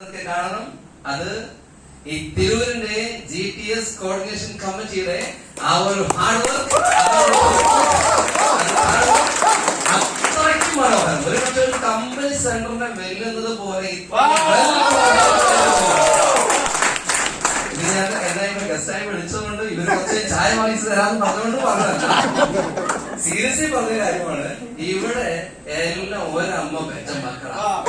കാരണം അത് ഈ തിരൂരിന്റെ GTS കോർഡിനേഷൻ കമ്മിറ്റിയുടെ ആ ഒരു ഹാർഡ് വർക്ക് അത്രയ്ക്കും മനോഹരം. ഒരു പക്ഷേ ഒരു കമ്പനി സെന്ററിനെ വെല്ലുന്നത് പോലെ ഞാൻ എന്തായാലും ഗസ്റ്റായി വിളിച്ചതുകൊണ്ട് ഇവർ കുറച്ച് ചായ വാങ്ങിച്ചു തരാമെന്ന് പറഞ്ഞുകൊണ്ട് പറഞ്ഞതല്ല, സീരിയസ്ലി പറഞ്ഞ കാര്യമാണ്. ഇവിടെ എല്ലാം ഒരമ്മ പെറ്റ മക്കളാണ്.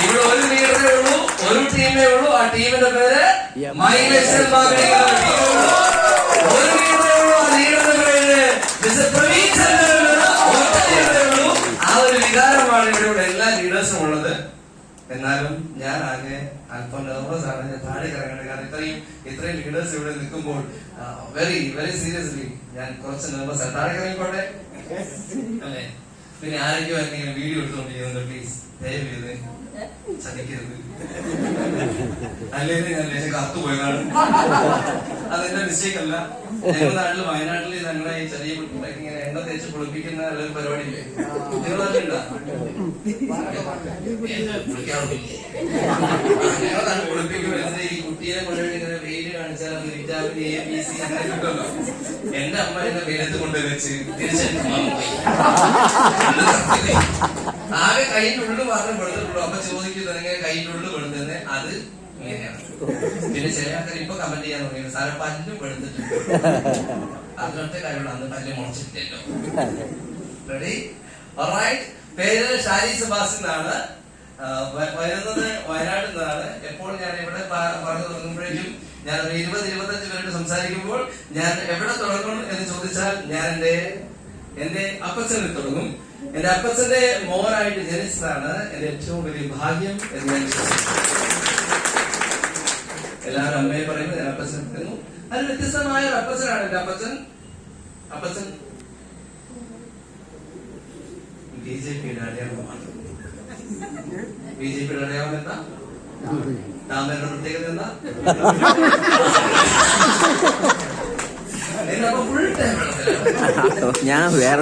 ഇവിടെ ഒരു ലീഡറേ ഉള്ളൂ, ഒരു ടീമേ ഉള്ളൂ. ആ ടീമിന്റെ പേര് മൈലേഷൻ. ഒരു ലീഡറേ ഉള്ളൂ, ആ ലീഡറിന്റെ പേര് മിസ്റ്റർ പ്രവീൺ ചന്ദ്രൻ. ഒറ്റ ലീഡറേ ഉള്ളൂ. ആ ഒരു വികാരമാണ് ഇവിടെ എല്ലാ ലീഡേഴ്സും ഉള്ളത്. എന്നാലും ഞാൻ ആകെ അല്പം നെർവസ് ആണ്. ഞാൻ താഴെ ഇറങ്ങേണ്ടത് കാരണം ഇത്രയും ലീഡേഴ്സ് ഇവിടെ നിൽക്കുമ്പോൾ വെരി വെരി സീരിയസ്ലി ഞാൻ കുറച്ച് നെർവസ് ആണ്. താഴെ ഇറങ്ങിക്കോട്ടെ അല്ലേ? പിന്നെ ആരെങ്കിലും എന്തെങ്കിലും വീഡിയോ എടുത്തുകൊണ്ടിരിക്കുന്നുണ്ട്, പ്ലീസ് ദയവ് ചെയ്ത് ചതിക്കരുത്. അല്ലെങ്കിൽ ഞാൻ കത്തുപോയതാണ്. അതെന്റെ മിസ്റ്റേക്ക് അല്ല. ഞങ്ങളുടെ നാട്ടില് വയനാട്ടിൽ ഞങ്ങളെ ഈ ചെറിയ കുട്ടികളൊക്കെ ഇങ്ങനെ എണ്ണ തേച്ച് കുളിപ്പിക്കുന്ന ഒരു പരിപാടിയില്ലേ? നിങ്ങൾ നാട്ടിലുണ്ടോ? ഞങ്ങളുടെ നാട്ടിൽ കുളിപ്പിക്കുമ്പോൾ ഈ കുട്ടിയെ കൊണ്ടുപോയി ഇങ്ങനെ വെയിൽ കാണിച്ചാൽ അത് വിറ്റാമിൻ A, B, C അങ്ങനെ കിട്ടുമല്ലോ. എന്റെ അമ്മ എന്നെ വെയിലത്ത് കൊണ്ടുപോയി വെച്ച് ആകെ കൈൻ്റെ ഉള്ളിൽ മാത്രം പെടുത്തിട്ടുള്ളൂ. അപ്പൊ ചോദിക്കുന്നത് കൈൻ്റെ ഉള്ളിൽ പെടുത്തുന്നത് അത് ഇങ്ങനെയാണ്. പിന്നെ ചില ആൾക്കാർ ഇപ്പൊ കമന്റ് ചെയ്യാൻ തുടങ്ങിയത് സാറെ പല്ലും പെടുത്തിട്ടുണ്ട്. അതിനൊറ്റ കാര്യമുള്ള അന്ന് പല്ല് മുളച്ചിട്ടില്ലല്ലോ. റെഡി? ഓൾറൈറ്റ്. പേര് ഷാരി സെബാസ്റ്റ്യൻ എന്നാണ്. വരുന്നത് വയനാട്ടിൽ നിന്നാണ്. എപ്പോൾ ഞാൻ ഇവിടെ പറഞ്ഞു തുടങ്ങുമ്പോഴേക്കും ഞാൻ ഒരു 20-25 മിനിറ്റ് സംസാരിക്കുമ്പോൾ ഞാൻ എവിടെ തുടങ്ങും എന്ന് ചോദിച്ചാൽ ഞാൻ എന്റെ അപ്പച്ചനിൽ തുടങ്ങും. എന്റെ അപ്പച്ചന്റെ മോനായിട്ട് ജനിച്ചതാണ് എന്റെ ഏറ്റവും വലിയ ഭാഗ്യം എന്ന് ഞാൻ വിശ്വസിക്കുന്നു. എല്ലാവരും അമ്മയെ പറയുമ്പോൾ ഞാൻ അപ്പച്ചൻ എത്തുന്നു. അതിന് വ്യത്യസ്തമായ ഒരു അപ്പച്ചനാണ് എന്റെ അപ്പച്ചൻ. BJPയുടെ അടയാളമാണ്. BJPയുടെ അടയാളം എന്താ? താമരയുടെ പ്രത്യേകത എന്താ? ഞാൻ വേറെ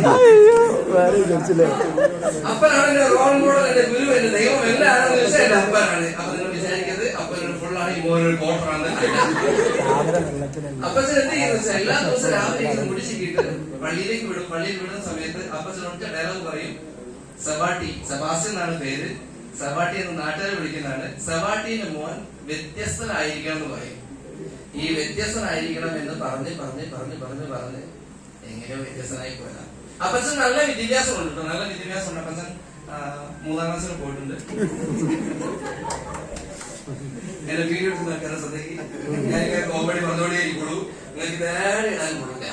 അപ്പനാണ് എന്റെ റോൾ മോഡൽ, എന്റെ ഗുരു, എന്റെ ദൈവം എല്ലാം ആണെന്ന് ചോദിച്ചാൽ എന്റെ അപ്പനാണ്. അപ്പൊ നിങ്ങൾ വിചാരിക്കരുത് അപ്പനൊരു ഫുള്ളാണ് ഈ മോനൊരു ക്വാർട്ടറാണ്. അപ്പച്ചൻ എന്ത് ചെയ്യുന്ന വെച്ചാൽ എല്ലാ ദിവസവും രാവിലെ മുടിച്ചിട്ട് പള്ളിയിലേക്ക് വിടും. പള്ളിയിൽ വിടുന്ന സമയത്ത് അപ്പച്ചൻ ഒറ്റ ഡയലോഗ് പറയും, സെബാസ്റ്റ്യൻ എന്നാണ് പേര്. സെബാട്ടി എന്ന് നാട്ടുകാരെ വിളിക്കുന്നതാണ്. സെബാട്ടിന്റെ മോൻ വ്യത്യസ്തനായിരിക്കണം എന്ന് പറയും. ഈ വ്യത്യസ്തനായിരിക്കണം എന്ന് പറഞ്ഞ് എങ്ങനെയോ വ്യത്യസ്തനായി പോയതാണ്. അപ്പച്ചൻ നല്ല വിദ്യാഭ്യാസം ഉണ്ട്. നല്ല വിദ്യാഭ്യാസം ഉണ്ട്. അപ്പച്ചൻ 3ാം ക്ലാസ്സിൽ പോയിട്ടുണ്ട്. എന്റെ വീഡിയോ എടുത്ത് നോക്കാൻ ശ്രദ്ധിക്കും. ഞാനിങ്ങനെ കോമഡി പറഞ്ഞോണ്ടേയിരിക്കുള്ളൂ. നിങ്ങൾക്ക് നേരെ ഇടാൻ കൊള്ളില്ല,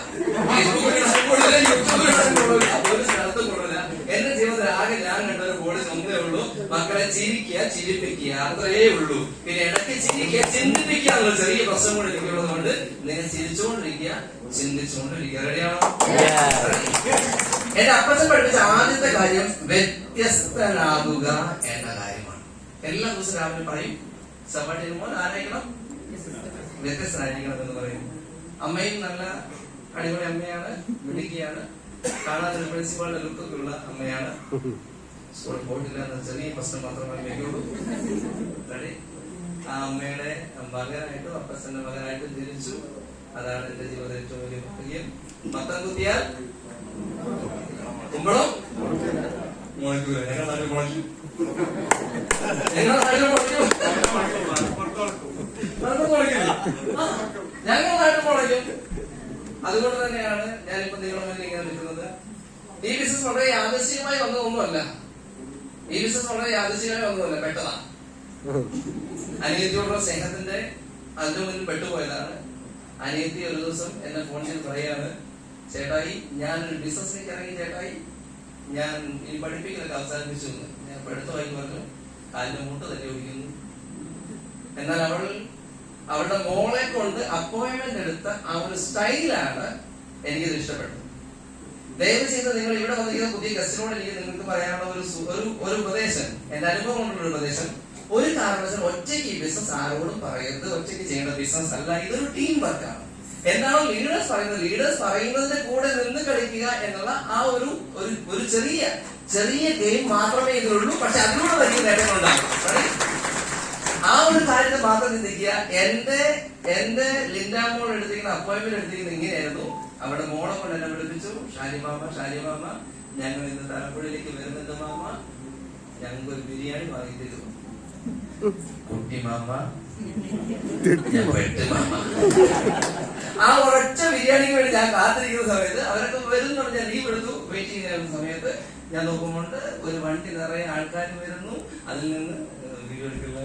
ഒരു സ്ഥലത്തും കൊള്ളില്ല. എന്റെ ജീവിതത്തിൽ ആകെ ഞാൻ കണ്ട ഒരു ബോർഡ് ഒന്നേ ഉള്ളൂ, മക്കളെ ചിരിക്കുക, ചിരിപ്പിക്കുക, അത്രയേ ഉള്ളൂ. പിന്നെ ഇടയ്ക്ക് ചിരിക്കുക, ചിന്തിപ്പിക്കുക എന്നുള്ള ചെറിയ പ്രശ്നം കൂടെ എനിക്കുള്ളതുകൊണ്ട് നിങ്ങൾ ചിരിച്ചുകൊണ്ടിരിക്കുക, ചിന്തിച്ചുകൊണ്ടിരിക്കുക. റെഡിയാണോ? എന്റെ അപ്പച്ചൻ പഠിപ്പിച്ച ആദ്യത്തെ കാര്യം വ്യത്യസ്തനാകുക എന്ന കാര്യമാണ്. എല്ലാ ദിവസവും രാവിലെ പറയും, സെബാട്ടിയുടെ മോൻ ആരായിരിക്കണം? വ്യത്യസ്തനായിരിക്കണം എന്ന് പറയും. അമ്മയും നല്ല അടിപൊളി അമ്മയാണ്, മിടുക്കിയാണ്, കാണാൻ ഒരു പ്രിൻസിപ്പാളിന്റെ ലുക്കൊക്കെ ഉള്ള അമ്മയാണ്. സ്കൂളിൽ പോയിട്ടില്ല എന്ന ചെറിയ പ്രശ്നം മാത്രമേ വയ്ക്കുള്ളൂ. റെഡി? ആ അമ്മയുടെ മകനായിട്ടും അപ്പച്ചന്റെ മകനായിട്ടും ജനിച്ചു. അതാണ് എന്റെ ജീവിതത്തിൽ ഏറ്റവും വലിയ ഭാഗ്യം. മത്തം കുത്തിയാൽ കുമ്പളം മുളയ്ക്കൂല. ഞങ്ങളുടെ നാട്ടിൽ മുളയ്ക്കും. ഞങ്ങളുടെ നാട്ടിൽ മുളയ്ക്കും. അതുകൊണ്ട് തന്നെയാണ് ഞാനിപ്പോ നിങ്ങളുടെ മുന്നിൽ ഇങ്ങനെ നിൽക്കുന്നത്. ഈ ബിസിനസ് വളരെ യാദൃശ്ചികമായി വന്നതൊന്നുമല്ല. പെട്ടതാണ്. അനിയത്തിയോടുള്ള സ്നേഹത്തിന്റെ അതിന്റെ മുന്നിൽ പെട്ടുപോയതാണ്. അനിയത്തി ഒരു ദിവസം എന്നെ ഫോൺ ചെയ്ത് പറയാണ്, ചേട്ടായി ഞാനൊരു ബിസിനസ്സിലേക്ക് ഇറങ്ങി ചേട്ടായി, ഞാൻ ഈ പഠിപ്പിക്കലൊക്കെ അവസാനിപ്പിച്ചു എന്ന്. ഞാൻ പഠിത്തമായി പറഞ്ഞു, കാലിന്റെ മൂട്ട് തന്നെ ഓടിക്കുന്നു. എന്നാൽ അവളുടെ മോളെ കൊണ്ട് അപ്പോയിന്റ്മെന്റ് എടുത്ത ആ ഒരു സ്റ്റൈലാണ് എനിക്കത് ഇഷ്ടപ്പെട്ടത്. ദയവ് ചെയ്ത് നിങ്ങൾ ഇവിടെ വന്നിരിക്കുന്ന പുതിയ ഗസ്റ്റിനോട് എനിക്ക് നിങ്ങൾക്ക് പറയാനുള്ള ഒരു ഉപദേശം, എന്റെ അനുഭവം കൊണ്ടുള്ള ഉപദേശം, ഒരു കാരണവശാലും ഒറ്റയ്ക്ക് ഈ ബിസിനസ് ആരോടും പറയരുത്. ഒറ്റയ്ക്ക് ചെയ്യേണ്ട ബിസിനസ് അല്ല, ഇതൊരു ടീം വർക്കാണ്. എന്താണോ ലീഡേഴ്സ് പറയുന്നതിന്റെ കൂടെ നിന്ന് കളിക്കുക എന്നുള്ള ആ ഒരു ചെറിയ ചെറിയ ഗെയിം മാത്രമേ ഇതിലുള്ളൂ, പക്ഷെ അതിലൂടെ വലിയ നേട്ടങ്ങളുണ്ടാകും. ആ ഒരു കാര്യത്തിൽ മാത്രം ചിന്തിക്കുക. എന്റെ ലിൻഡാമോൾ എടുത്തിരിക്കുന്ന അപ്പോയിന്റ്മെന്റ് എടുത്തിരിക്കുന്നത് ഇങ്ങനെയായിരുന്നു. അവിടെ മോളെ കൊണ്ട് എന്നെ വിളിപ്പിച്ചു. ഷാലിമാമ ഞങ്ങൾ ഇന്ന് തലപ്പുഴയിലേക്ക് വരുന്നുണ്ട് മാമ, ഞങ്ങൾക്ക് ഒരു ബിരിയാണി വാങ്ങി തരുന്നു. കുട്ടി മാമ, മാമ. ആ ഒരൊറ്റ ബിരിയാണിക്ക് വേണ്ടി ഞാൻ കാത്തിരിക്കുന്ന സമയത്ത് അവരൊക്കെ വരുന്നുണ്ട്. ഞാൻ ലീവ് എടുത്തു. വെയിറ്റ് ചെയ്യുന്ന സമയത്ത് ഞാൻ നോക്കുമ്പോൾ ഒരു വണ്ടി നിറയെ ആൾക്കാർ വരുന്നു. അതിൽ നിന്ന് വീഡിയോ എടുക്കുന്ന